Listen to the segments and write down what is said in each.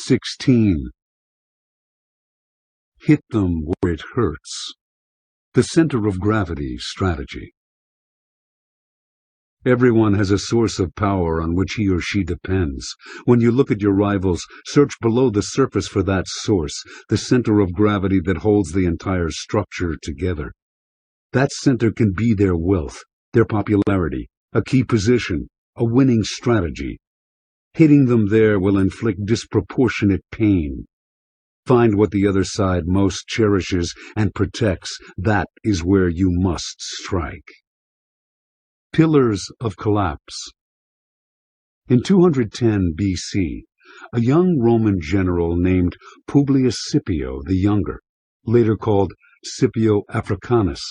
No.16. Hit them where it hurts. The center of gravity strategy. Everyone has a source of power on which he or she depends. When you look at your rivals, search below the surface for that source, the center of gravity that holds the entire structure together. That center can be their wealth, their popularity, a key position, a winning strategy. Hitting them there will inflict disproportionate pain. Find what the other side most cherishes and protects. That is where you must strike. Pillars of collapse. In 210 BC, a young Roman general named Publius Scipio the Younger, later called Scipio Africanus,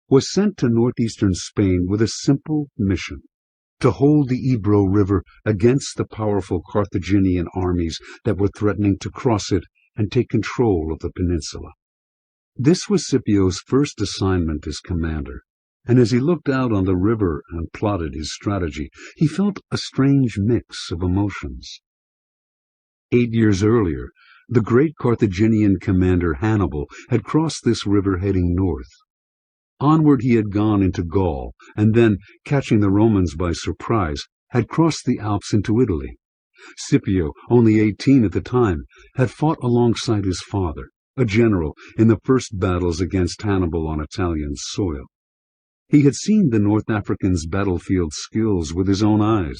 was sent to northeastern Spain with a simple mission: to hold the Ebro River against the powerful Carthaginian armies that were threatening to cross it and take control of the peninsula. This was Scipio's first assignment as commander, and as he looked out on the river and plotted his strategy, he felt a strange mix of emotions. 8 years earlier, the great Carthaginian commander Hannibal had crossed this river heading north. Onward he had gone into Gaul, and then, catching the Romans by surprise, had crossed the Alps into Italy. Scipio, only 18 at the time, had fought alongside his father, a general, in the first battles against Hannibal on Italian soil. He had seen the North African's battlefield skills with his own eyes.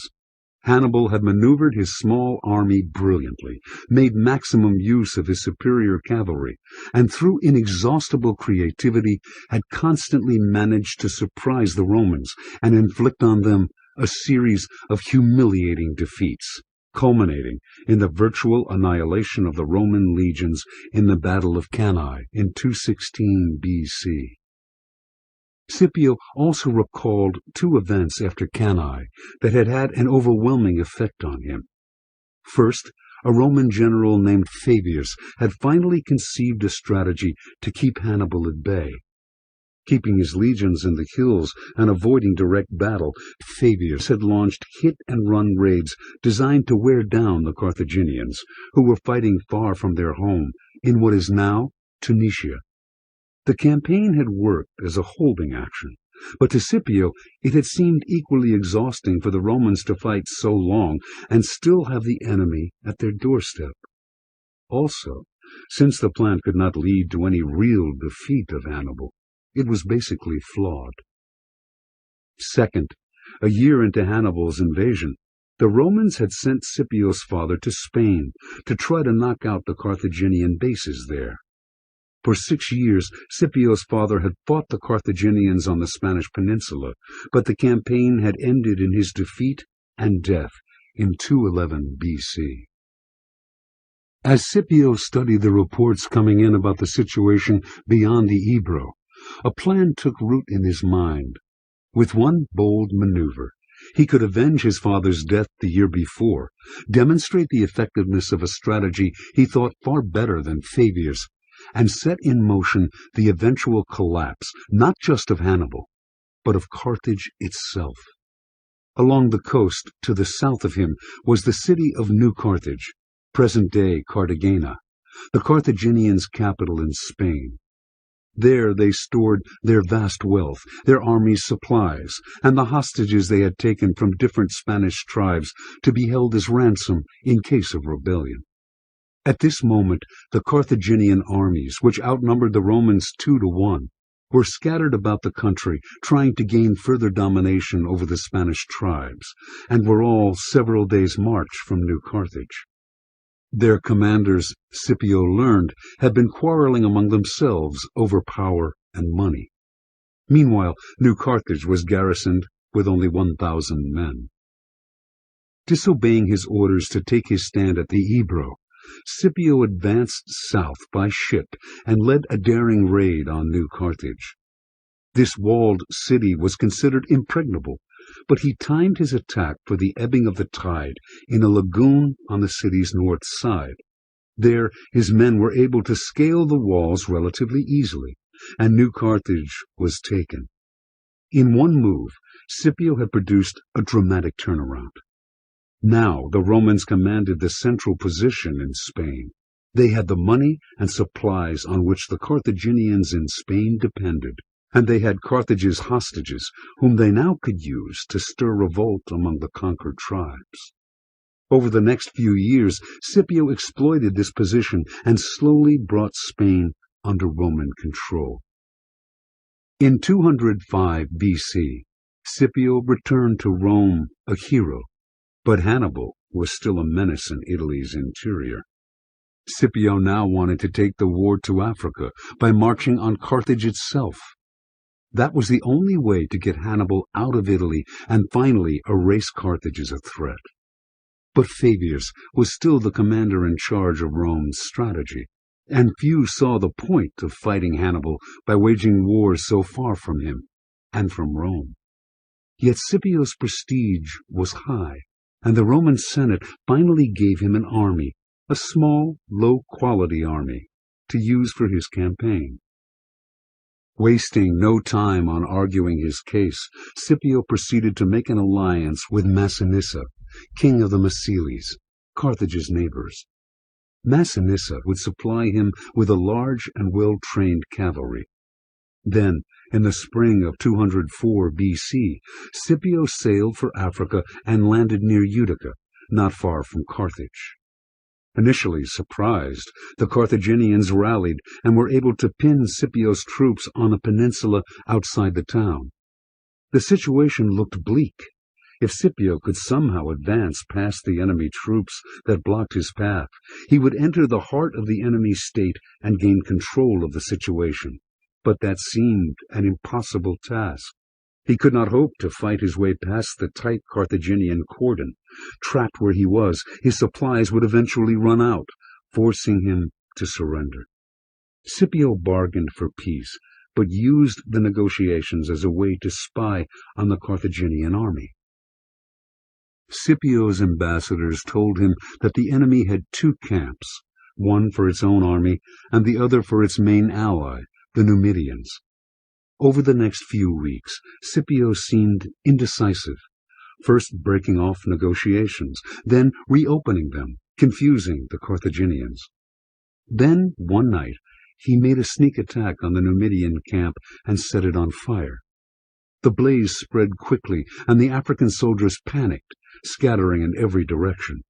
Hannibal had maneuvered his small army brilliantly, made maximum use of his superior cavalry, and through inexhaustible creativity had constantly managed to surprise the Romans and inflict on them a series of humiliating defeats, culminating in the virtual annihilation of the Roman legions in the Battle of Cannae in 216 BC. Scipio also recalled 2 events after Cannae that had had an overwhelming effect on him. First, a Roman general named Fabius had finally conceived a strategy to keep Hannibal at bay. Keeping his legions in the hills and avoiding direct battle, Fabius had launched hit-and-run raids designed to wear down the Carthaginians, who were fighting far from their home in what is now Tunisia. The campaign had worked as a holding action, but to Scipio it had seemed equally exhausting for the Romans to fight so long and still have the enemy at their doorstep. Also, since the plan could not lead to any real defeat of Hannibal, it was basically flawed. Second, a year into Hannibal's invasion, the Romans had sent Scipio's father to Spain to try to knock out the Carthaginian bases there. For 6 years, Scipio's father had fought the Carthaginians on the Spanish peninsula, but the campaign had ended in his defeat and death in 211 BC. As Scipio studied the reports coming in about the situation beyond the Ebro, a plan took root in his mind. With one bold maneuver, he could avenge his father's death the year before, demonstrate the effectiveness of a strategy he thought far better than Fabius, and set in motion the eventual collapse, not just of Hannibal, but of Carthage itself. Along the coast, to the south of him, was the city of New Carthage, present-day Cartagena, the Carthaginians' capital in Spain. There they stored their vast wealth, their army's supplies, and the hostages they had taken from different Spanish tribes to be held as ransom in case of rebellion. At this moment, the Carthaginian armies, which outnumbered the Romans 2-1, were scattered about the country, trying to gain further domination over the Spanish tribes, and were all several days' march from New Carthage. Their commanders, Scipio learned, had been quarreling among themselves over power and money. Meanwhile, New Carthage was garrisoned with only 1,000 men. Disobeying his orders to take his stand at the Ebro, Scipio advanced south by ship and led a daring raid on New Carthage. This walled city was considered impregnable, but he timed his attack for the ebbing of the tide in a lagoon on the city's north side. There his men were able to scale the walls relatively easily, and New Carthage was taken. In one move, Scipio had produced a dramatic turnaround. Now the Romans commanded the central position in Spain. They had the money and supplies on which the Carthaginians in Spain depended, and they had Carthage's hostages, whom they now could use to stir revolt among the conquered tribes. Over the next few years, Scipio exploited this position and slowly brought Spain under Roman control. In 205 BC, Scipio returned to Rome a hero, but Hannibal was still a menace in Italy's interior. Scipio now wanted to take the war to Africa by marching on Carthage itself. That was the only way to get Hannibal out of Italy and finally erase Carthage as a threat. But Fabius was still the commander in charge of Rome's strategy, and few saw the point of fighting Hannibal by waging wars so far from him and from Rome. Yet Scipio's prestige was high, and the Roman Senate finally gave him an army, a small, low-quality army, to use for his campaign. Wasting no time on arguing his case, Scipio proceeded to make an alliance with Massinissa, king of the Massiles, Carthage's neighbors. Massinissa would supply him with a large and well-trained cavalry. Then, in the spring of 204 BC, Scipio sailed for Africa and landed near Utica, not far from Carthage. Initially surprised, the Carthaginians rallied and were able to pin Scipio's troops on a peninsula outside the town. The situation looked bleak. If Scipio could somehow advance past the enemy troops that blocked his path, he would enter the heart of the enemy state and gain control of the situation. But that seemed an impossible task. He could not hope to fight his way past the tight Carthaginian cordon. Trapped where he was, his supplies would eventually run out, forcing him to surrender. Scipio bargained for peace, but used the negotiations as a way to spy on the Carthaginian army. Scipio's ambassadors told him that the enemy had two camps, one for its own army and the other for its main ally, the Numidians. Over the next few weeks, Scipio seemed indecisive, first breaking off negotiations, then reopening them, confusing the Carthaginians. Then, one night, he made a sneak attack on the Numidian camp and set it on fire. The blaze spread quickly, and the African soldiers panicked, scattering in every direction.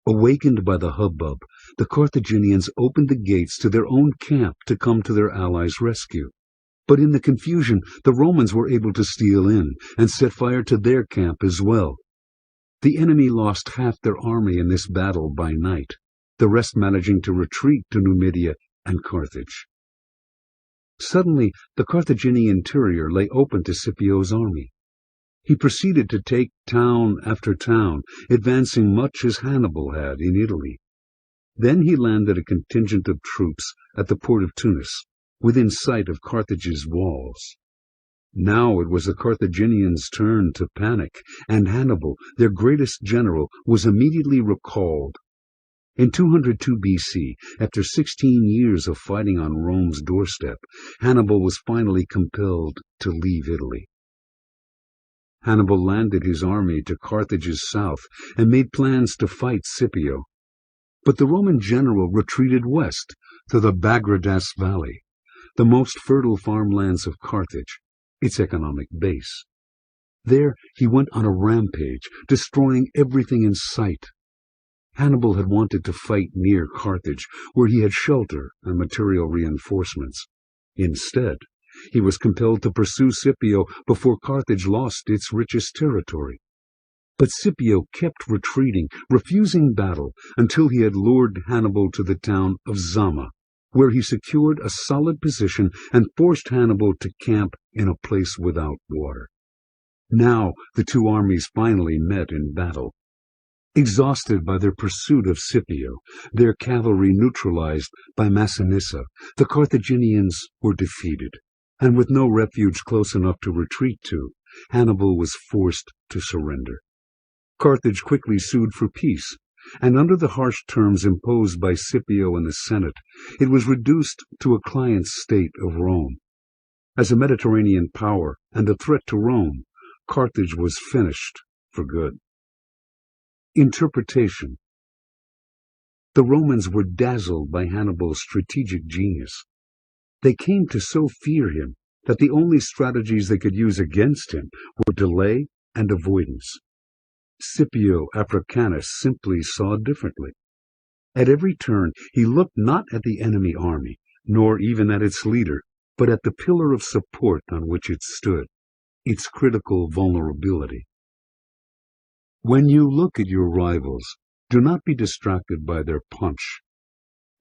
Awakened by the hubbub, the Carthaginians opened the gates to their own camp to come to their allies' rescue. But in the confusion, the Romans were able to steal in and set fire to their camp as well. The enemy lost half their army in this battle by night, the rest managing to retreat to Numidia and Carthage. Suddenly, the Carthaginian interior lay open to Scipio's army. He proceeded to take town after town, advancing much as Hannibal had in Italy. Then he landed a contingent of troops at the port of Tunis, within sight of Carthage's walls. Now it was the Carthaginians' turn to panic, and Hannibal, their greatest general, was immediately recalled. In 202 BC, after 16 years of fighting on Rome's doorstep, Hannibal was finally compelled to leave Italy. Hannibal landed his army to Carthage's south and made plans to fight Scipio. But the Roman general retreated west to the Bagradas Valley, the most fertile farmlands of Carthage, its economic base. There he went on a rampage, destroying everything in sight. Hannibal had wanted to fight near Carthage, where he had shelter and material reinforcements. Instead, he was compelled to pursue Scipio before Carthage lost its richest territory. But Scipio kept retreating, refusing battle, until he had lured Hannibal to the town of Zama, where he secured a solid position and forced Hannibal to camp in a place without water. Now the two armies finally met in battle. Exhausted by their pursuit of Scipio, their cavalry neutralized by Massinissa, the Carthaginians were defeated, and with no refuge close enough to retreat to, Hannibal was forced to surrender. Carthage quickly sued for peace, and under the harsh terms imposed by Scipio and the Senate, it was reduced to a client state of Rome. As a Mediterranean power and a threat to Rome, Carthage was finished for good. Interpretation. The Romans were dazzled by Hannibal's strategic genius. They came to so fear him that the only strategies they could use against him were delay and avoidance. Scipio Africanus simply saw differently. At every turn he looked not at the enemy army, nor even at its leader, but at the pillar of support on which it stood, its critical vulnerability. When you look at your rivals, do not be distracted by their punch.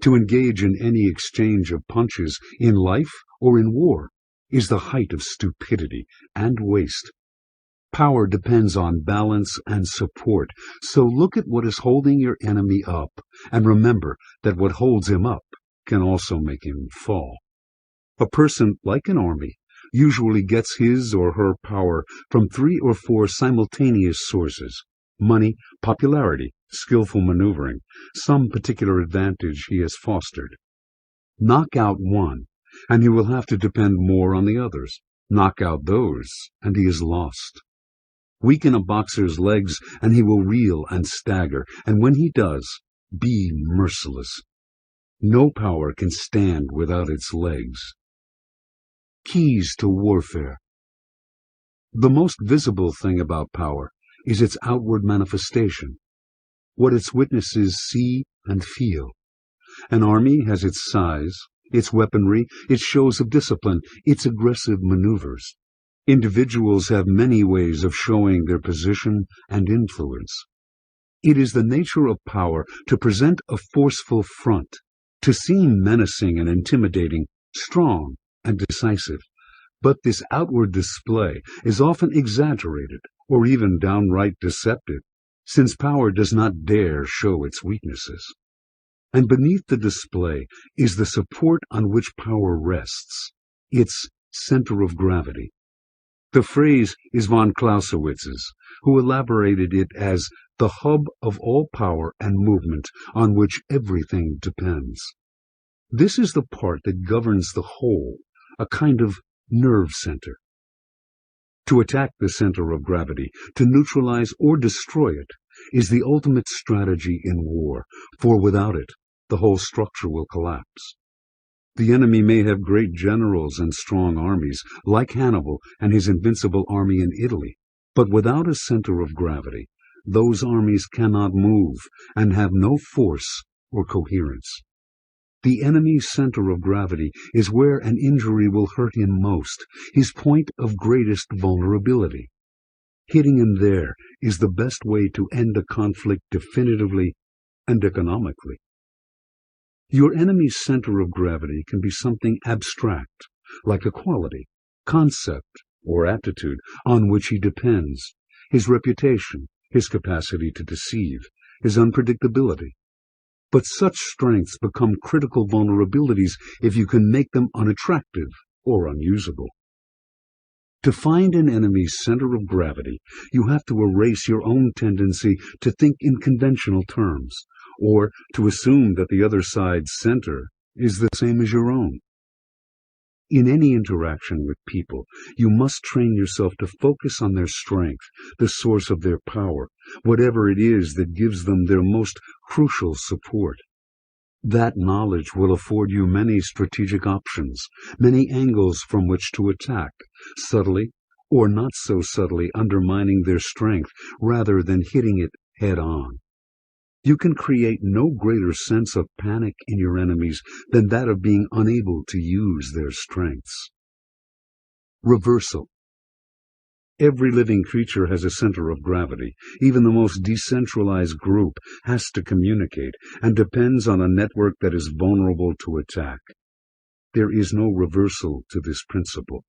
To engage in any exchange of punches, in life or in war, is the height of stupidity and waste. Power depends on balance and support, so look at what is holding your enemy up, and remember that what holds him up can also make him fall. A person, like an army, usually gets his or her power from 3 or 4 simultaneous sources: money, popularity, skillful maneuvering, some particular advantage he has fostered. Knock out one, and he will have to depend more on the others. Knock out those, and he is lost. Weaken a boxer's legs, and he will reel and stagger, and when he does, be merciless. No power can stand without its legs. Keys to warfare. The most visible thing about power is its outward manifestation, what its witnesses see and feel. An army has its size, its weaponry, its shows of discipline, its aggressive maneuvers. Individuals have many ways of showing their position and influence. It is the nature of power to present a forceful front, to seem menacing and intimidating, strong and decisive. But this outward display is often exaggerated or even downright deceptive, since power does not dare show its weaknesses. And beneath the display is the support on which power rests, its center of gravity. The phrase is von Clausewitz's, who elaborated it as the hub of all power and movement on which everything depends. This is the part that governs the whole, a kind of nerve center. To attack the center of gravity, to neutralize or destroy it, is the ultimate strategy in war, for without it, the whole structure will collapse. The enemy may have great generals and strong armies, like Hannibal and his invincible army in Italy, but without a center of gravity, those armies cannot move and have no force or coherence. The enemy's center of gravity is where an injury will hurt him most, his point of greatest vulnerability. Hitting him there is the best way to end a conflict definitively and economically. Your enemy's center of gravity can be something abstract, like a quality, concept, or attitude on which he depends, his reputation, his capacity to deceive, his unpredictability. But such strengths become critical vulnerabilities if you can make them unattractive or unusable. To find an enemy's center of gravity, you have to erase your own tendency to think in conventional terms, or to assume that the other side's center is the same as your own. In any interaction with people, you must train yourself to focus on their strength, the source of their power, whatever it is that gives them their most crucial support. That knowledge will afford you many strategic options, many angles from which to attack, subtly or not so subtly undermining their strength rather than hitting it head-on. You can create no greater sense of panic in your enemies than that of being unable to use their strengths. Reversal. Every living creature has a center of gravity. Even the most decentralized group has to communicate and depends on a network that is vulnerable to attack. There is no reversal to this principle.